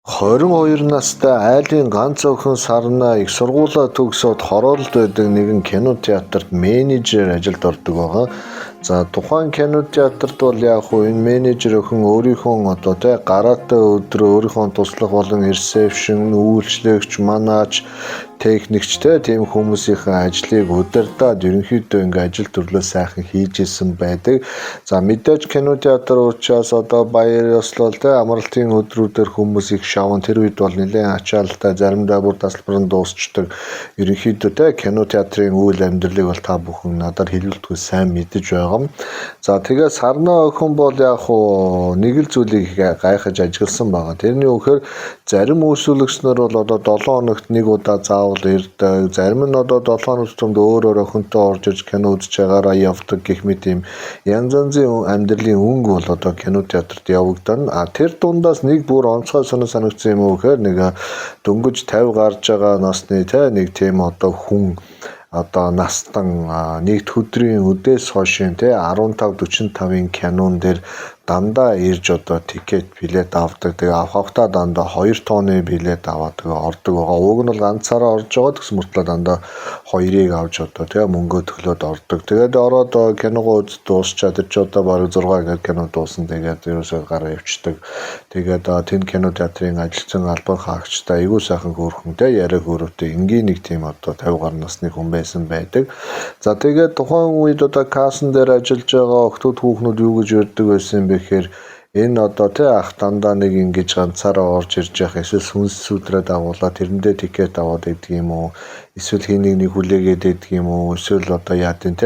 22 настай айлын ганц охин Сарна их сургуулаа төгсөөд хороолд байдаг нэгэн кино театрт менежер ажилд ордог байгаа. За тухайн кино театрт бол яг хуу энэ менежер охин өөрийнхөө гараатай өдрөө өөрийнхөө туслах болон ресепшн, үйлчлэгч, манаач, техникч тийм хүмүүсийн ажлыг удирдаад ерөнхийдөө ингээ ажил төрлөө сайхан хийж исэн байдаг. За мэдээж кино театр учраас баяр ёслол амралтын өдрүүдээр хүмүүс их шавн тэр үед бол нэлээд ачаалттай заримдаа бүр тасалбар нь дуусчдаг. Ерөнхийдөө кино театрын үйл амьдралыг бол та бүхэн надад хэлүүлдэггүй сайн мэдэж байгаа. За тэгээ Сарна охин бол яг хуу нэг л зүйлийг гайхаж ажигласан байгаа. Тэрний үхээр зарим үйлчлэгчнэр бол 7 хоногт нэг удаа заавал ирдэг. Зарим нь 7 хоногт төмд өөр охинтой орж ирж кино үзэж байгаараа явдаг гэх мэт юм янз янзын амьдралын өнгө бол кино театрт явагдана. Тэр дундаас нэг бүр онцгой санагдсан юм уу гэхээр нэг дөнгөж 50 гарч байгаа насны нэг тийм хүн настан нэгд өдрийн өдөөс хойш 15-45-ын кинон дээр дандаа ирж тикет билет авдаг. Тэгээ авахтаа дандаа 2 тооны билет аваад ордог байгаа. Уг нь бол ганцаараа орж байгаа гэсэн мөртлөө дандаа 2-ыг авч мөнгөө төлөөд ордог. Тэгээд ороод киногоо үз дуусчаад чи бараг 6 гээд кино дуусна. Тэгээд ерөөсөө гараа явчихдаг. Тэгээд тэнд кино театрын ажилчин албан хаагчтай айгүй сайхан хөөрхөн яриа хөөрөөтэй энгийн нэг тийм 50 гаруй насны хүн байсан байдаг. За тэгээд тухайн үед кассан дээр ажиллаж байгаа охтууд хүүхнүүд юу гэж ярьдаг байсан бэ гэхээр энэ ах дандаа нэг ингэж ганцаараа орж ирж явах эсвэл сүнс сүдрээ дагуулаад тэрэндээ тикет аваад идэг юм уу? Эсвэл хэнийг нэг хүлээгээд идэг юм уу? Эсвэл яадын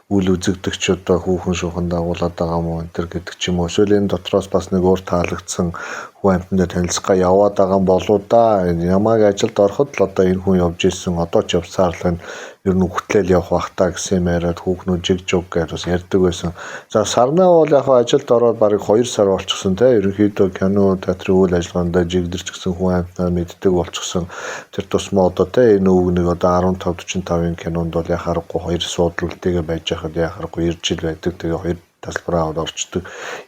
үл үзэгдэгч хүүхэн шуухан дагуулад байгаа юм уу? Энтэр гэдэг ч юм уу. Эсвэл энэ дотроос бас нэг өөр таалагдсан хүн амьтандаа танилцгаа яваад байгаа юм болоо да. Ямааг ажилд ороход л энэ хүн явж исэн ч явсаар л ер нь хөтлөл явах бах та гэсэн юм яриад хүүхнүүд жиг гэж бас ярьдаг байсан. За Сарна бол яг ажилд ороод бараг 2 сар болчихсон ерөнхийдөө кино театрын үйл ажиллагаанд жигдэрч гсэн хүн амьтнаа мэддэг болчихсон. Тэр тусмаа энэ үгнийг 15-45-ын кинонд бол яхаарахгүй 2 суудлалтэйгээ байж хахад яхаарахгүй 90 жил байдаг. Тэгээ 2 тасалбар аваад орчдөг.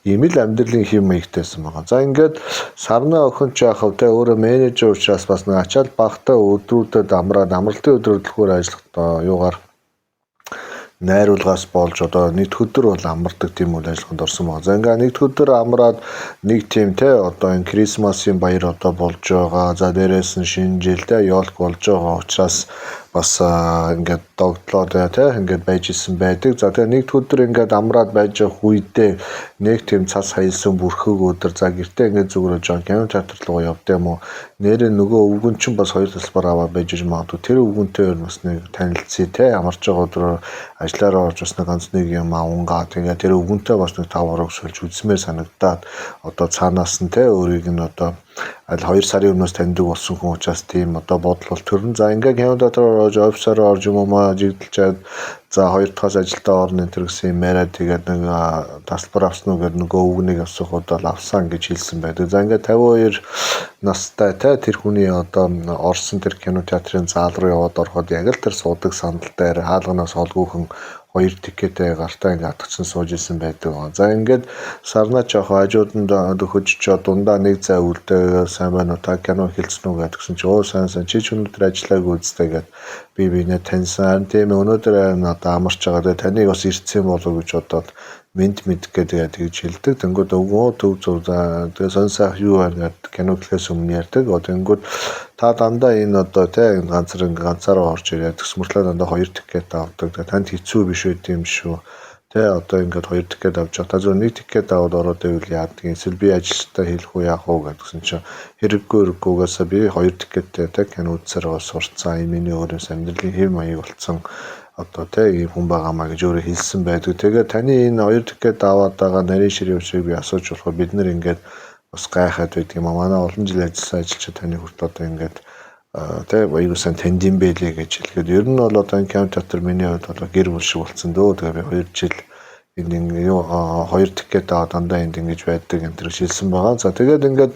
Ийм л амьдралын хэм маягтайсан байгаа. За ингээд Сарна охин ч яхав өөрөө менежер учраас бас нэг ачаал багтаа өдрүүдэд амралтын өдрөдлөхөөр ажиллах юугаар найруулгаас болж нийт өдөр бол амардаг тийм үйл ажиллагаанд орсон байгаа. За ингээ нийт өдөр амраад нэг тийм энэ Крисмасын баяр болж байгаа. За дээрээс нь шинэ жил ёолк болж байгаа учраас бас ингээд догтлоод ингээд байж исэн байдаг. За тэгээ нэг өдөр ингээд амраад байж явах үедээ нэг тийм цас хаялсан бүрхэг өдөр за гэртээ ингээд зүгрөө кино театр руу явд юм уу? Нэрээ нөгөө өвгөн чинь бас 2 тасалбар аваад байж магадгүй. Тэр өвгөнтэй бас нэг танилцъя амарч байгаа өдрөө ажиллаараа орж бас нэг ганц нэг юм авангаа. Тэгээ тэр өвгөнтэй бас нэг 5 орог сольж үзмээр санагдаад цаанаас нь өөрийг нь аль 2 сарын өмнөөс таньдаг болсон хүн учраас тийм бодол бол төрн. За ингээ кино театраар орж офисаараа орж юм уу жигдэлчээд за 2 дахь ажилдаа орно энэ гэсэн юм яриад тэгээд нэг тасалбар авсан уу гэдэг нөгөө өвгнийг асуухад бол авсан гэж хэлсэн байдаг. За ингээ 52 настай тэр хүний орсон тэр кино театрын зал руу яваад ороход яг л тэр суудаг сандал дээр хаалганаас холгүйхэн 2 тикетээ гартаа ингээд атгсан сууж исэн байдаг. За ингээд Сарна ч хажууданд хөжиж дундаа нэг цай үлдээ сайн байна уу та кино хэлсэн үү гэдгсэн чи сайн чи өнөөдөр ажиллааг үзтээ гэд би таньсан тийм өнөөдөр амарч байгаа таныг бас ирцэн болов гэж бодоод мэд гэдэг тэгж хэлдэг. Тэнгүүд өвгөө төв зур тэгээ сонсох юу байна гэд кино хэлээс өмнө ярьдаг. Тэнгүүд та дандаа энэ ганцаараа орж ирээд төсмөрлөө дандаа 2 тикет авдаг. Танд хэцүү биш үү тийм шүү. Ингээд 2 тикет авч та зөв 1 тикет аваад ороод ивэл яадаг юм. Эсвэл би ажилчтай хэлэх үү яах уу гэдгсэн чинь хэрэггүйгээсээ би 2 тикеттэй кино үзсээр сурцсан. Миний өөрөөс амьдралын хэв маяг болцсон. Ийм хүн байгаамаа гэж өөрөө хэлсэн байдаг. Тэгээ таны энэ 2 тикет аваад байгаа нарийн ширээ өчрийг би асууж болохоор бид нэр ингээд бас гайхаад байдаг юм. Манай олон жил ажилласан ажилчид таны хүрт ингээд баярсан тандим байлээ гэж хэлгээд ер нь бол энэ кино театр миний хувьд гэр бүл шиг болсон дөө. Тэгээ би 2 жил энэ 2 тикет аваад дандаа энд ингэж байдаг энэ төр шилсэн байгаа. За тэгээд ингээд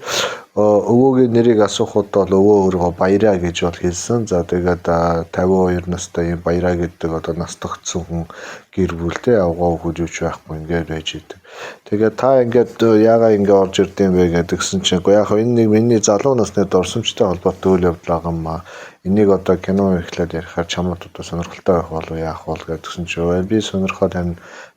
өвөөгийн нэрийг асуухад бол өвөө өөрөө Баяраа гэж бол хэлсэн. За тэгээд 52 настай юм Баяраа гэдэг одоо настагцсан хүн гэр бүлтэй авгаа хөгжиж байхгүй ингээд байж идэг. Тэгээд та ингээд яагаад ингээд орж ирдэм бэ гэдгсэн чинь яг энэ нэг миний залуу насны дурсамжтай холбоотой үйл явдал байгаа юм аа. Энийг одоо кино ихлээд ярихаар чамд одоо сонирхолтой байх болов яах бол гэдгсэн чинь би сонирхоод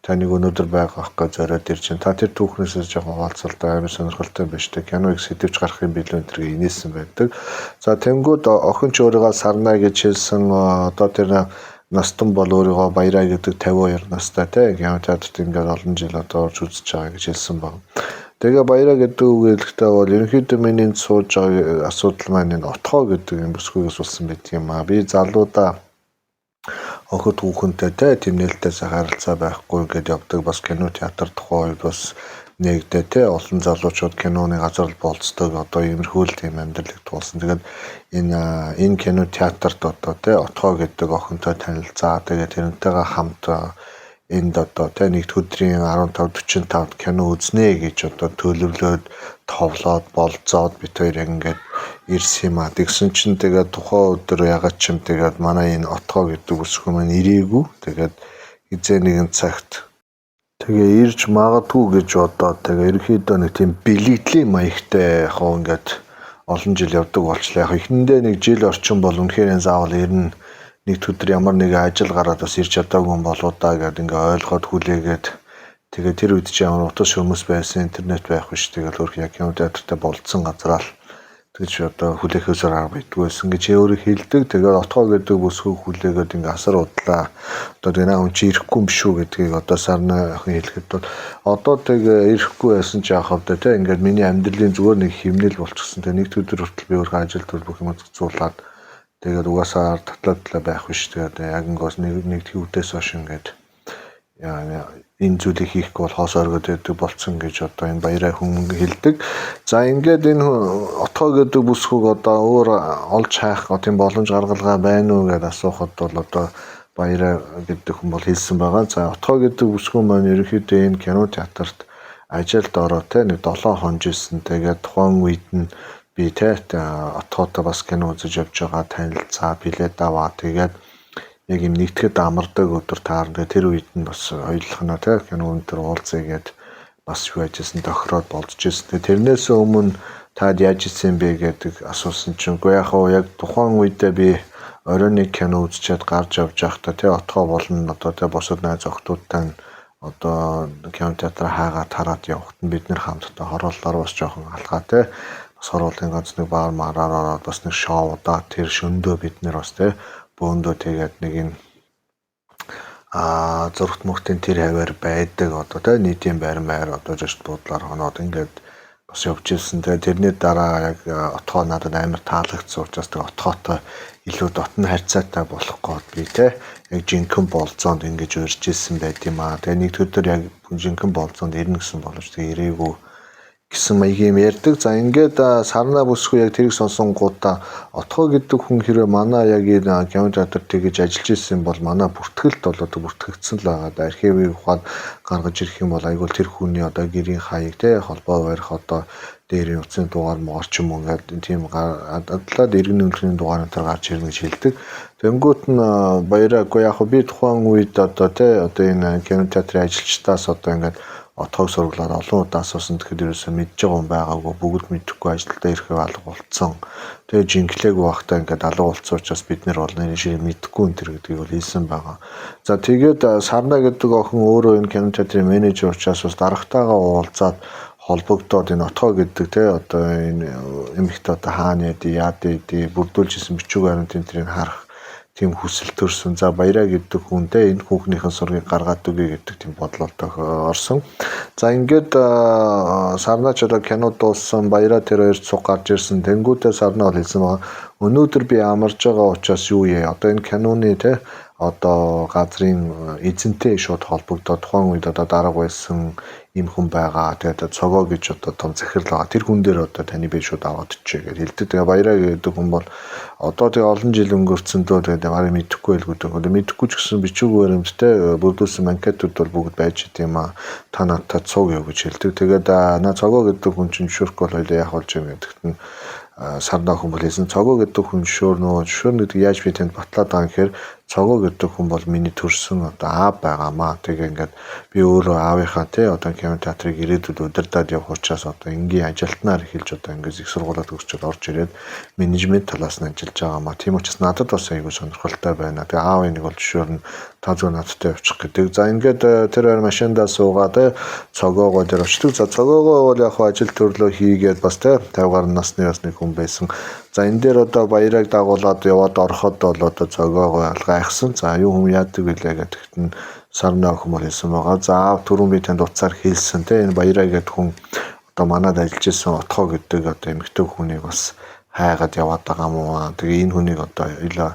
таныг өнөөдөр байгаа байхгүй зориод ирж байна. Та тэр түүхнээсээ жоохон хаалцалтай амар сонирхолтой байж тээ киног сэтвж гарахын билүү энэ инээсэн байдаг. За тэнгууд охин ч өөрийгөө Сарна гэж хэлсэн одоо тэр настан бол өөрийгөө Баяраа гэдэг 52 настай те кинотеатрт ингээд олон жил одоо орж үзэж байгаа гэж хэлсэн баг. Тэгээ Баяраа гэдэг үг хэлэхдээ бол ерөнхийдөө миний сууж байгаа асуудал маань энэ отгоо гэдэг юм бүсгүйгээс болсон байдаг юм аа. Би залуудаа охид хүүхэнтэй те тийм нээлттэй харилцаа байхгүй гэдээ явдаг бас кино театр тухай үед бас нэгдээ те олон залуучууд киноны газар болцдог одоо иймэрхүү л тийм амьдралыг туулсан. Тэгээд энэ кино театрт одоо те отгоо гэдэг охинтой танилцаа тэгээд тэрнтэйгээ хамт энд одоо те нэгд өдрийн 15:45-д кино үзнэ гэж одоо төлөвлөөд товлоод болцоод бит хоёр ингээд ирсэн юм а. Тэгсэн чинь тэгээд тухайн өдөр ягаад ч юм тэгээд манай энэ отгоо гэдэг бүсгүй маань ирээгүй. Тэгээд хизээ нэгэн цагт тэгээ ирж магадгүй гэж бодоод тэгээ ерөнхийдөө нэг тийм бэлэгдлийн маягтай яг ингээд олон жил явдаг болчлаа. Яг ихэндээ нэг жил орчин бол үнэхээр заавал ирнэ. Нэг өдөр ямар нэг ажил гараад бас ирж чадаагүй юм болоо да гэд ингээ ойлгоод хүлээгээд тэгээ тэр үед чи ямар утас хүмүүс байсан интернет байх биш тэгэл өөр яг кинотеатртай болцсон газараа л тэгж одоо хүлээхээсээр арга байдгүйсэн гэж өөрөө хэлдэг. Тэгээд отгоо гэдэг бүсгүй хүлээгээд ингээ асар удлаа. Одоо гэнэ хүн чи ирэхгүй юм шүү гэдгийг одоо Сарна охин хэлэхэд бол одоо тэгээ ирэхгүй байсан ч яах вэ те ингээд миний амьдралын зүгээр нэг химнэл болчихсон. Тэгээ нэг өдөр хүртэл би өөрөө ажил төр бүх юм зузуулаад тэгээд угаасаа татлаа байх биш. Тэгээд яг ингоос нэг төвдөөс хойш ингээд яа энэ зүйлийг хийхгүй бол хоос оргод байдаг болцсон гэж одоо энэ Баяраа хүн хэлдэг. За ингээд энэ отгоо гэдэг бүсгүйг одоо өөр олж хайх тийм боломж гаргалгаа байна уу гэдээ асуухад бол одоо Баяраа гэдэг хүн бол хэлсэн байгаа. За отгоо гэдэг бүсгүй маань ерөнхийдөө энэ кино театрт ажилд ороо те нэг 7 хоног ирсэн. Тэгээд тухайн үед нь би те отгоотой бас кино үзэж явж байгаа танилцаа билет аваа тэгээд яг юм нэгтгэд амардаг өдөр таарна. Тэр үед нь бас хоёулахна те кино өнтер уулзъя гэд бас юу ажилласан тохироод болж ирсэн. Тэрнээс өмнө таад яаж ирсэн бэ гэдэг асуусан чинь үгүй яг тухайн үедээ би оройн нэг кино үзчихэд гарч явж байхдаа те отгоо болон одоо те босод найз охтуудтай одоо кинотеатр хаагаад тараад явахад нь бид нэр хамтдаа хорооллоор бас жоохон алгаа те бас хороолын ганц нэг баар мараараа бас нэг шоу удаа тэр шөндөө бид нэр бас те бөөндөө тэгээд нэг юм зургт мөртийн тэр хавар байдаг одоо тэ нийтийн байран одоо жишт буудлаар хоноод ингээд бас явж ирсэн. Тэгээд тэрний дараа яг отгоо надад амар таалагдсан учраас тэгээд отгоотой илүү дотн харьцаатай болох гээд би тэ яг жинхэнэ болцоонд ингэж урьж ирсэн байт юм аа. Тэгээд нэг өдөр яг жинхэнэ болцоонд ирнэ гэсэн боловч тэгээд ирээгүй гэсэн маягийн ярьдаг. За ингээд Сарна бүсгүй яг тэрийг сонсонгуудаа отгоо гэдэг хүн хэрэг манай яг энэ кинотеатр тэгж ажиллаж ирсэн бол манай бүртгэлт бол одоо бүртгэгдсэн л байгаа. Архивыг ухаад гаргаж ирэх юм бол айгуул тэр хүний одоо гэрийн хаяг те холбоо барих одоо дээр утасны дугаар муур ч юм уу ингээд тийм адлаад иргэн нөлөөний дугаар энэ гарч ирнэ гэж хэлдэг. Тэнгүүт нь Баяраагүй яг би тухайн үед одоо те одоо энэ кинотеатрын ажилчдаас одоо ингээд отгоо сургалаар олон удаа асуусан тэгэхэд ерөөсөө мэдж байгаа юм байгаагүй бүгд мэдэхгүй ажилдаа ирэхээ алга болцсон. Тэгээ жинхлээгүй байхдаа ингээд алга болцсон учраас бид нэр бол нэр шиг мэдэхгүй энэ төр гэдгийг бол хэлсэн байгаа. За тэгээд Сарна гэдэг охин өөрөө энэ кинотеатрын менежер учраас бас дарагтайгаа уулзаад холбогдоод энэ отгоо гэдэг те одоо энэ эмэгтэй одоо хаана яад бүрдүүлжсэн бичиг баримт энэ тэрийг харах тийм хүсэл төрсөн. За Баяраа гэдэг хүнтэй энэ хүүхнийхэн сургийг гаргаад өгье гэдэг тийм бодлолтой орсон. За ингээд Сарнач одоо кино дууссан Баяраа тэр хоёр цуг гарч ирсэн. Тэнгүүтээ Сарна бол хэлсэн байгаа. Өнөөдөр би амарж байгаа учраас юу яа. Одоо энэ киноны те одоо газрын эзэнтэй шууд холбогдоод тухайн үед одоо дарга байсан ийм хүн байгаа. Тэгээд цогоо гэж одоо том захирал байгаа. Тэр хүн дээр одоо таны би шууд аваад ичээ гэж хэлдэг. Тэгээ баяраа гэдэг хүн бол одоо тэгээ олон жил өнгөрцөндөө тэгээд барыг мэдэхгүй л гэдэг. Мэдэхгүй ч гэсэн бичиг баримттай бүрдүүлсэн анкетууд бол бүгд байж идэм а. Та надтай цуг яв гэж хэлдэг. Тэгээд наа цогоо гэдэг хүн чинь шүрх бол хоёлаа яах болж юм гэдэгт нь сарнаа хүн бол хэлсэн. Цогоо гэдэг хүн зөвшөөрнө гэдэг яаж би тэнд батлаад байгаа юм гэхээр цогоо гэдэг хүн бол миний төрсөн одоо аав байгаамаа. Тэгээ ингээд би өөрөө аавынхаа тий одоо кино театрыг ирээдүйд удирдаад явах учраас одоо энгийн ажилтнаар эхэлж одоо ингээд их сургуулаад төгсчод орж ирээд менежмент талаас нь ажиллаж байгаамаа. Тийм учраас надад бас айгүй сонирхолтой байна. Тэгээ аавын нэг бол зөвшөөрнө та зөв надтай явчих гэдэг. За ингээд тэр хоёр машиндаа суугаад цогоогоо дээр очдөг. За цогоогоо бол яг ажил төрлөө хийгээд бас 50 гаруй насны хүн байсан. За энэ дээр одоо баяраг дагуулад яваад ороход бол одоо цогоогоо гайхсан. За юу юм яадаг вүлээ гэдэгт нь сарнаа хүмүүс хэлсэн байгаа. За түрүүн би танд утсаар хэлсэн те энэ баяраа гэдэг хүн одоо манад ажиллаж исэн отгоо гэдэг одоо эмэгтэй хүнийг бас хайгаад яваад байгаа мó. Тэгээ энэ хүнийг одоо илүү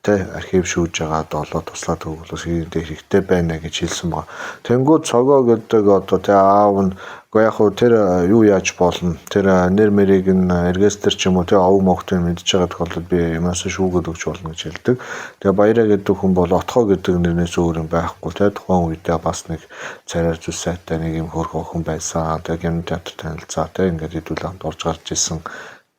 архив шүүж байгаа долоо туслаад өгвөл хэрэгтэй байна гэж хэлсэн байгаа. Тэнгүүд цогоо гэдэг одоо аав нь яг хөө тэр юу яаж болно? Тэр нэр мэрийг нь эргээстэр ч юм уу ов могтыг мэдж байгаа тохиолдолд би юмас шүүгээд өгч болно гэж хэлдэг. Тэгээ баяраа гэдэг хүн бол отгоо гэдэг нэрнээс өөр юм байхгүй. Тухайн үедээ бас нэг царай зүс сайтай нэг юм хөрх охин байсан. Тэгээ кино театр танилцаа ингээд хэдүүл хамт орж гарч ирсэн.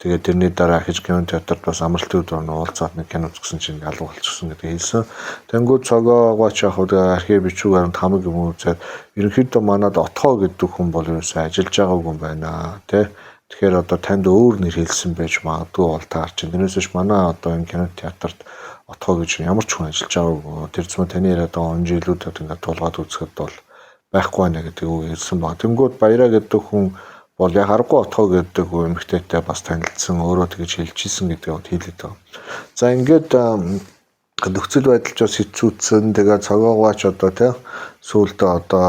Тэгээд тэрний дараа ахиж кино театрт бас амралтын өдөр уулзаад нэг кино үзсэн чинь алуу болчихсон гэдэг хэлсэн. Тэнгүүд цогоогоо ч яг архив бичиг баримт хамаг юм үзээд ерөнхийдөө манад отгоо гэдэг хүн бол ерөөсөө ажиллаж байгаагүй юм байна тий. Тэгэхээр одоо танд өөр нэр хэлсэн байж магадгүй бол таарч. Тэрнээс биш манай одоо энэ кино театрт отгоо гэж ямар ч хүн ажиллаж байгаагүй. Тэр зөвхөн таны яриад байгаа он жилүүдэд ингээд тулгаад үзэхэд бол байхгүй байна гэдэг үг хэлсэн баг. Тэнгүүд баяраа гэдэг хүн бол яг аргагүй отгоо гэдэг эмэгтэйтэй бас танилцсан өөрөө тэгж хэлчихсэн гэдгийг хэлээд байгаа. За ингээд нөхцөл байдал ч бас хэцүүцэн тэгээ цогоогооч одоо тий сүүлдээ одоо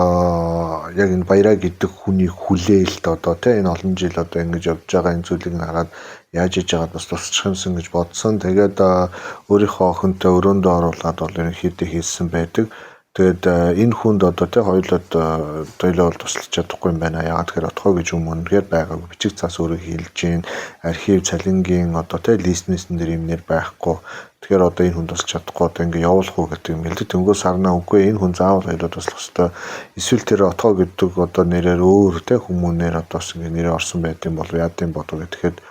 яг энэ баяраа гэдэг хүний хүлээлт одоо тий энэ олон жил одоо ингэж явж байгаа энэ зүйлийг хараад яаж иж байгаад бас тусчих юмсан гэж бодсон. Тэгээд өөрийнхөө охинтой өрөөндөө оруулаад бол ерөнхийдөө хэлсэн байдаг. Тэгээд энэ хүнд одоо тий хоёулаад дойлоо бол туслаж чадахгүй юм байна. Яагаад тэгэхээр отгоо гэж юм үнэхээр байгаагүй. Бичиг цаас өөрөө хийлж гин архив цалингийн одоо тий листнэсэн дэр юм нэр байхгүй. Тэгэхээр одоо энэ хүн туслаж чадахгүй одоо ингэ явуулах уу гэдэг юм хэлдэг. Тэнгөө сарнаа үгүй энэ хүн заавал хоёулаа туслах ёстой. Эсвэл тэр отгоо гэдэг одоо нэрээр өөр тий хүмүүнээр одоо бас ингэ нэрээ орсон байдсан болов яадын бодоо гэхэд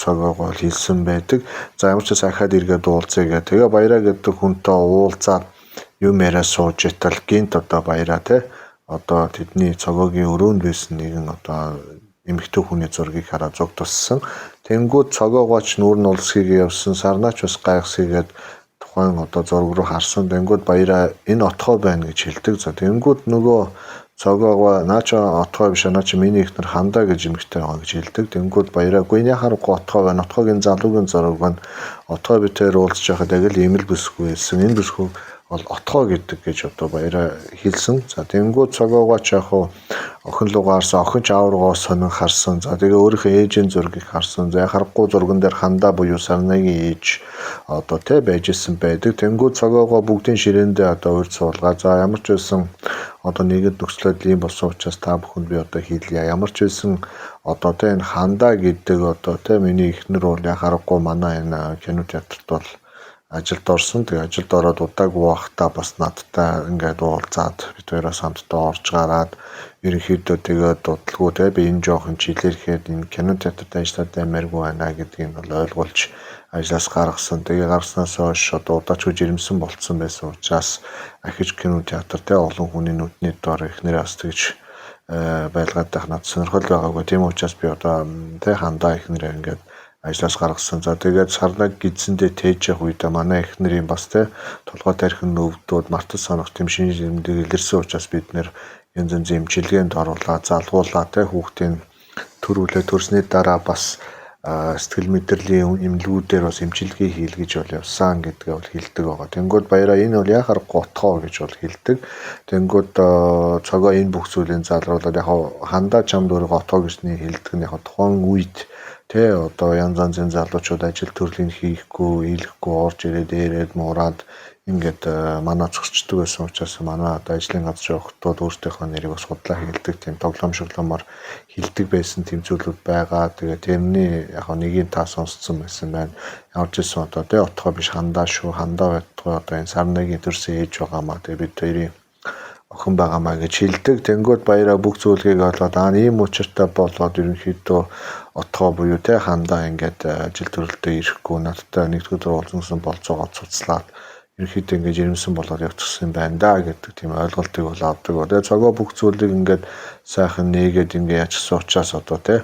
цогоогоо хэлсэн байдаг. За ямар ч сайхаад иргэд уулзъя гэх. Тэгээ баяраа гэдэг хүнтэй уулзаад юм яриа сууж итал гинт одоо баяраа тий одоо тэдний цогоогийн өрөөнд байсан нэгэн одоо эмэгтэй хүний зургийг хараад зуг туссан. Тэнгүүд цогоогооч нүүр нь улсхийг явсан сарнаач бас гайхсгээд тухайн одоо зураг руу харсан. Тэнгүүд баяраа энэ отгоо байна гэж хэлдэг. За тэнгүүд нөгөө цогоогоо наача отгоо биш наача миний ихнэр хандаа гэж эмэгтэй байгаа гэж хэлдэг. Тэнгүүд баяраагүй энэ харахгүй отгоо байна. Отгоогийн залуугийн зураг байна. Отгоо битээр уулзж байхад яг л ийм л бүсгүй байсан. Энэ бүсгүй бол отгоо гэдэг гэж одоо баяраа хэлсэн. За тэнгүүд цогоогооч яг охин руу гарсан, охин ч аав руугаа сонин харсан. За тэгээ өөрийнхөө ээжийн зургийг харсан. За харахгүй зурган дээр хандаа буюу сарнагийн ээж одоо тэ байж исэн байдаг. Тэнгүүд цогоогоо бүгдийн ширээндээ одоо урьд суулгаа. За ямар ч байсан одоо нийгэд нөхцөлөд ийм болсон учраас та бүхэнд би одоо хэлье. Ямар ч байсан одоо тэ энэ хандаа гэдэг одоо тэ миний ихнэр бол яг харахгүй манай энэ кино театрт бол ажилд орсон. Тэгээ ажилд ороод удаагүй байхдаа бас надтай ингээд уулзаад бид хоёроос хамтдаа орж гараад ерөнхийдөө тэгээд дутлаггүй те би энэ жоохон чилэрхэд энэ кино театрт ажиллаад баймааргүй байна гэдгийг бол ойлгуулж ажлаас гаргасан. Тэгээ гарснаас хойш одоо удаач жирэмсэн болцсон байсан учраас ахиж кино театр те олон хүний нүдний дор ихнэрээ бас тэгж байлгаад байх надад сонирхол байгаагүй. Тийм учраас би одоо те хандаа ихнэрээ ингээд ажлаас гаргасан. За тэгээд сарнаг гидсэндээ тээж явах үедээ манай эхнэрийн бас те толгой тархин өвдөөд мартаж санах тэм шинж тэмдэг илэрсэн учраас бид нэр янз янзын эмчилгээнд оруулаад залгуулаа те хүүхдийн төрүүлээ төрсний дараа бас сэтгэл мэдрэлийн эмнэлгүүдээр бас эмчилгээ хийлгэж бол явсан гэдгээ бол хэлдэг байгаа. Тэнгүүд баяраа энэ бол яхаар готгоо гэж бол хэлдэг. Тэнгүүд цогоо энэ бүх зүйлийн залруулаад яг хандаа чамд өөрөө готгоо гэсний хэлдэг нь яг тухайн үед Тэ одоо янз янзын залуучууд ажил төрлийг хийхгүй, ийлэхгүй орж ирээд дээрээд муураад ингээд манай зогсчдөг байсан учраас манай одоо ажлын газрын охтууд өөртөөхөө нэрийг бас худлаа хэлдэг тийм тоглоом шоглоомор хэлдэг байсан тэмцүүлүүд байгаа. Тэгээ тэрний яг нэгийг та сонсцсон байсан байна. Ямар ч гэсэн одоо тэ отгоо биш хандаа шүү. Хандаа байтугай одоо энэ Сарнагийн төрсөн ээж байгаамаа. Тэгээ бид хоёрын охин байгаамаа гэж хэлдэг. Тэнгүүд баяраа бүх зүйлгийг олоод ийм учиртай болоод ерөнхийдөө отгоо буюу тэ хандаа ингээд ажил төрөлдөө ирэхгүй надтай нэгдүгээр уулзсан болцоогоо цуцлаад ерөнхийдөө ингээд жирэмсэн болоод явчихсан юм байна да гэдэг тийм ойлголтыг бол авдаг. Тэгээ цогоо бүх зүйлийг ингээд сайхан нээгээд ингээд яачсан учраас одоо тэ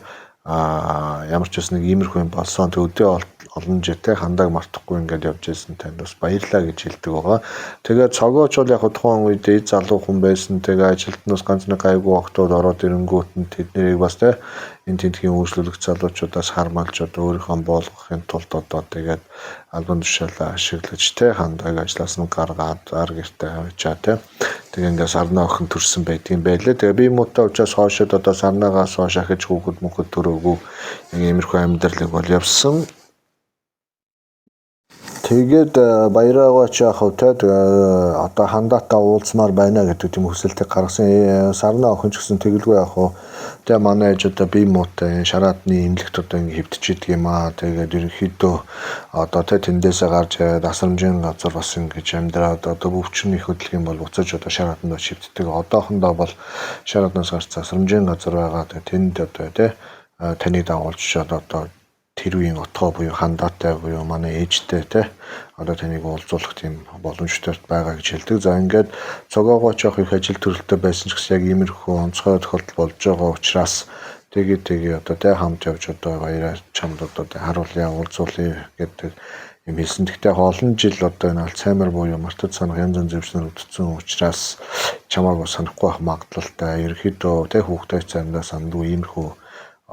ямар ч бас нэг иймэрхүү юм болсон. Тэг өдөө олон житэй хандааг мартахгүй ингээд явж ирсэн танд бас баярлалаа гэж хэлдэг байгаа. Тэгээ цогооч бол яг тухайн үед эд залуу хүн байсан. Тэгээ ажилтнаас ганц нэг гайгүй октод ороод ирэнгүүт нь тэднийг бас тэ энэ тентгийн үйлчлүүлэгч залуучуудаас хармалж одоо өөрийнхөө болгохын тулд одоо тэгээд албан тушаалаа ашиглаж тэ хандааг ажлаас нь гаргаад ар гэртээ авчаа тэ тэгээ ингээд Сарнаа охин төрсэн байдгийн байлээ. Тэгээ би муутай учраас хоошод одоо Сарнаагаас хойш ахиж хүүхэд мөнхөд төрөөгүй иймэрхүү амьдралыг бол явсан. Тэгээд баяраагаа ч яах вэ те одоо хандаатай уулзмаар байна гэдэг тийм хүсэлтийг гаргасан. Сарнаа охин ч гэсэн тэгэлгүй яах вэ? Тэгээ манай ээж одоо би муутай шараадны имлэгт одоо ингэ хөвтчихийдэг юм аа. Тэгээд ерөнхийдөө одоо те тэндээсээ гарч дасрамжийн газар бас ингэж амьдраад одоо өвчмний хөдөлгөөн бол буцаж одоо шарааданд шивддэг. Одоохондоо бол шарааднаас гарч дасрамжийн газар байгаа. Тэгээд тэнд одоо те таныг дагуулж одоо тэр үеийн отгоо буюу хандаатай буюу манай ээжтэй те одоо таныг уулзуулах тийм боломжтой байгаа гэж хэлдэг. За ингээд цогоогоо ч их ажил төрөлтөй байсан ч гэсэн яг иймэрхүү онцгой тохиолдол болж байгаа учраас тэгээ одоо те хамт явж одоо баяраа чамд одоо харуулъя уулзуулъя гэдэг юм хэлсэн. Гэхдээ олон жил одоо энэ Альцгеймер буюу мартад санах янз янзын зөвшнөр өвдсөн учраас чамааг бас санахгүй байх магадлалтай. Ерөнхийдөө те хүүхдээ цаандаа сандгүй иймэрхүү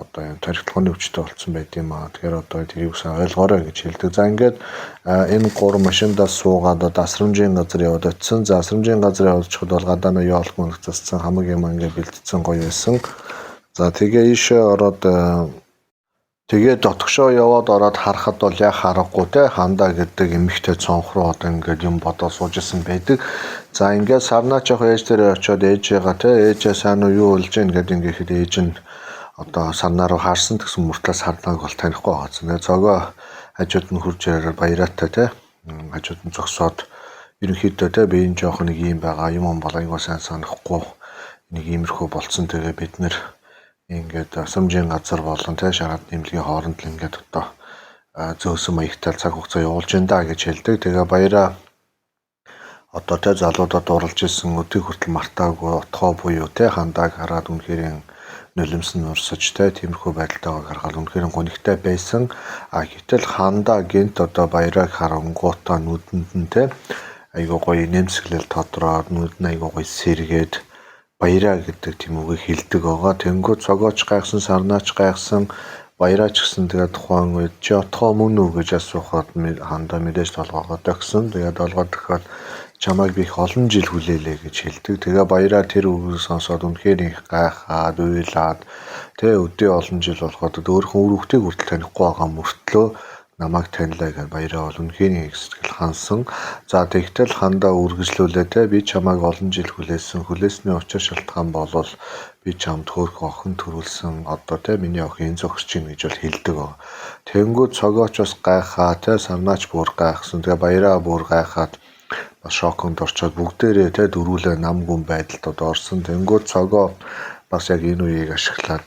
одоо энэ тархитлагын өвчтөй болсон байт юм аа. Тэгэхээр одоо тэрийг сайн ойлгоорой гэж хэлдэг. За ингээд энэ гурван машиндаа суугаад дасрамжийн газар яваад очисон. За дасрамжийн газар явуулчихад бол гадаана яолх мөнгө зассан хамаг юм ингээд бэлдсэн гоё байсан. За тэгээ ийшээ ороод тэгээ дотгошоо яваад ороод харахад бол яг харахгүй те хандаа гэдэг эмэгтэй цонхроо одоо ингээд юм бодоо сууж исэн байдаг. За ингээд Сарнаач ах ээж дээр очиод ээжээгээ те ээжээ сайн уу юу болж гин гэдэг ингээд ээж нь одоо Сарнаа руу харсан гэсэн мөртлөө Сарнааг бол танихгүй байгааз. Тэгээ цогоо хажууд нь хурж ирээр баяраатай те хажууд нь зогсоод ерөнхийдөө те би энэ жоох нэг юм байгаа юм болоогоо сайн санахгүй нэг иймэрхүү болцсон. Тэгээ бид нэр ингээд асамжийн газар болон те шараад нэмлэгийн хооронд л ингээд одоо зөөсөн маягтай цаг хугацаа явуулж энэ гэж хэлдэг. Тэгээ баяраа одоо те залуудад уралж исэн өдийг хүртэл мартаагүй отгоо буюу те хандааг хараад үнэхээр нулимсэн урсаж те тиймэрхүү байдалтайгаа гаргаад үнэхээр гонигтай байсан. Гэтэл хандаа гинт одоо баяраг харангуутаа нүдэнд нь те айгуу гоё нэмсгэлэл тодроод нүд нь айгуу гоё сэргээд баяраа гэдэг тийм үгийг хэлдэг байгаа. Тэнгүү цогооч гайхсан Сарнаач гайхсан баяраач гэсэн тэгээ тухайн үед чи отгоо мөн үү гэж асуухад хандаа мэдээж толгоогоо төгсөн. Тэгээд толгоо төгөхөд чамайг би их олон жил хүлээлээ гэж хэлдэг. Тэгээ баяраа тэр үгийг сонсоод үнэхээр их гайхаад уйлаад тэгээ өдөө олон жил болоход өөрхөн үр хөвгтийг хүртэл танихгүй байгаа мөртлөө намайг танилаа гэж баяраа бол үнэхээр их сэтгэл хансан. За тэгтэл хандаа үргэлжлүүлээ те би чамайг олон жил хүлээсний учир шалтгаан болвол би чамд хөөх охин төрүүлсэн одоо те миний охин зогсож чинь гэж бол хэлдэг. Тэнгүү цогооч бас гайхаа те Сарнаач бүр гайхсан. Тэгээ баяраа бүр гайхаад бас шоконд орчоод бүгдээрээ те дөрүүлээ нам гүн байдалд орсон. Тэнгүүд цогоо бас яг энэ үеийг ашиглаад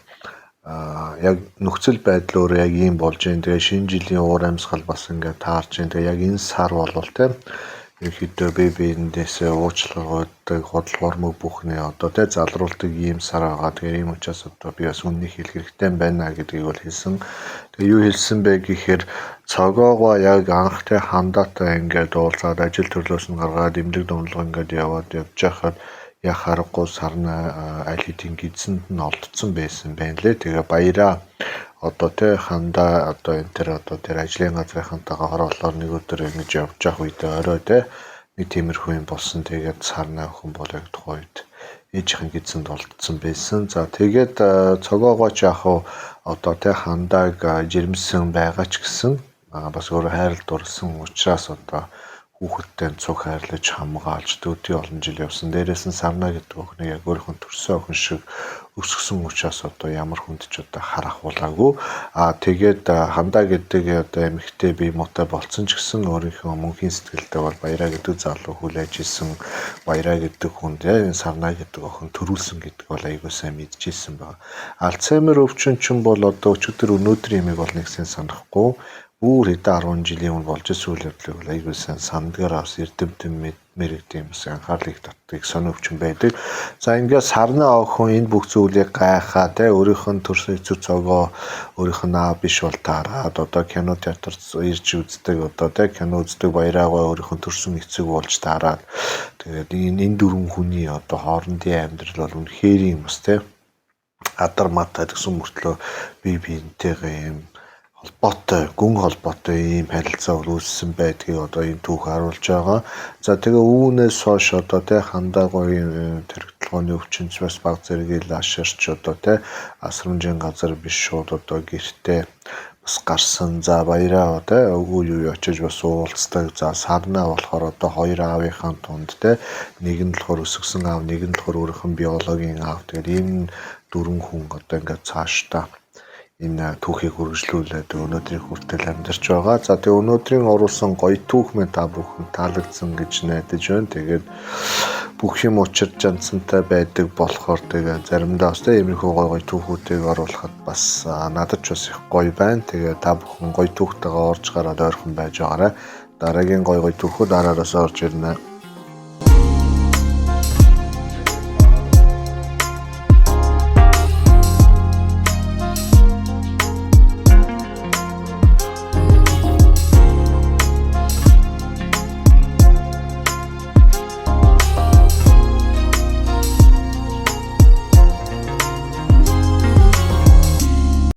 яг нөхцөл байдал өөрөө яг ийм болж байна. Тэгээ шинэ жилийн уур амьсгал бас ингээд таарч байна. Тэгээ яг энэ сар болвол те ерөнхийдөө биендээсээ уучлалгуудыг хөдөлгөөрмөг бүхнээ одоо те залруулдаг ийм сар байгаа. Тэгээ ийм учраас одоо би бас үннийг хэлэх хэрэгтэй байна гэдгийг бол хэлсэн. Тэгээ юу хэлсэн бэ гэхээр цогоогоо яг анх те хандаатай ингээд уулзаад ажил төрлөөс нь гаргаад эмнэлэг дунлага ингээд яваад явж байхад яг харахгүй Сарнаа аль хэдийн гидсэнд нь олдсон байсан байна лээ. Тэгээ баяраа одоо те хандаа одоо энэ төр одоо тэр ажлын газрынхантайгаа хороолоор нэг өдөр ингэж явж явах үед орой те нэг тиймэрхүү юм болсон. Тэгээд Сарнаа охин бол яг тухайн үед ээжийн гидсэнд олдсон байсан. За тэгээд цогоогооч яг одоо тэ хандааг жирэмсэн байгаа ч гэсэн бас өөрөө хайрал дурлсан учраас одоо хүүхэдтэй цуг хайрлаж хамгаалж төдий олон жил явсан. Дээрээс нь Сарна гэдэг охиныг яг өөрийнхөө төрсөн охин шиг өсгсөн учраас одоо ямар хүнд ч одоо харах булаагүй. Тэгээд хандаа гэдэг одоо эмэгтэй бие муутай болцсон ч гэсэн өөрийнхөө мөнхийн сэтгэлдээ бол Баяраа гэдэг залуу хүлээж исэн. Баяраа гэдэг хүнд энэ Сарна гэдэг охин төрүүлсэн гэдэг бол айгүй сайн мэдчихсэн байна. Альцгеймер өвчин бол одоо өчигдөр өнөөдрийн юмыг бол нэг сайн санахгүй. Бүр хэдэн 10 жилийн өмнө болж ирсэн үйл явдлыг бол айгүй сайн сандгаар авс эрдэмтэн мэрэгдэм бас анхаарлыг татдаг сонирвч байдаг. За ингээд Сарна охин энэ бүх зүйлийг гайхаа тэ өөрийнх нь төрсөн эцэг цогоо өөрийнх нь аа биш бол таараад одоо кино театрт ирж үздэг одоо тэ кино үздэг Баяраагаа өөрийнх нь төрсөн эцэг болж таараад тэгээд энэ дөрвөн хүний одоо хоорондын амьдрал бол үнэхээр юм бас тэ адар матад гэсэн мөртлөө бие биентэйгээ юм холбоотой, гүн холбоотой ийм харилцаа үүссэн байдгийг одоо энэ түүх харуулж байгаа. За тэгээ үүнээс хойш одоо тэ хандаа гоё тэрэгдлооны өвчнөс бас баг зэргийг лаширч одоо тэ асрамжийн газар биш шууд одоо гэртээ бас гарсан. За Баяраа тэ өвгөө юу очиж бас уулздаг. За Сарна болохоор одоо хоёр аавынхаа тунд тэ нэг нь болохоор өсгсөн аав, нэг нь болохоор өөрийнх нь биологийн аав. Тэгээд ийм дөрвөн хүн одоо ингээд цаашдаа энэ түүхийг үргэлжлүүлээд өнөөдрийн хүртэл амьдарч байгаа. За тэгээ өнөөдрийн оруулсан гоё түүх мэн та бүхэн таалагдсан гэж найдаж байна. Тэгээд бүх юм учир жанцантай байдаг болохоор тэгээ заримдаа бас иймэрхүү гоё түүхүүдийг оруулахад бас надад ч бас их гоё байна. Тэгээ та бүхэн гоё түүхтэйгээ орж гараад ойрхон байж байгаарай. Дараагийн гоё түүхүүд дараараас орж ирнэ.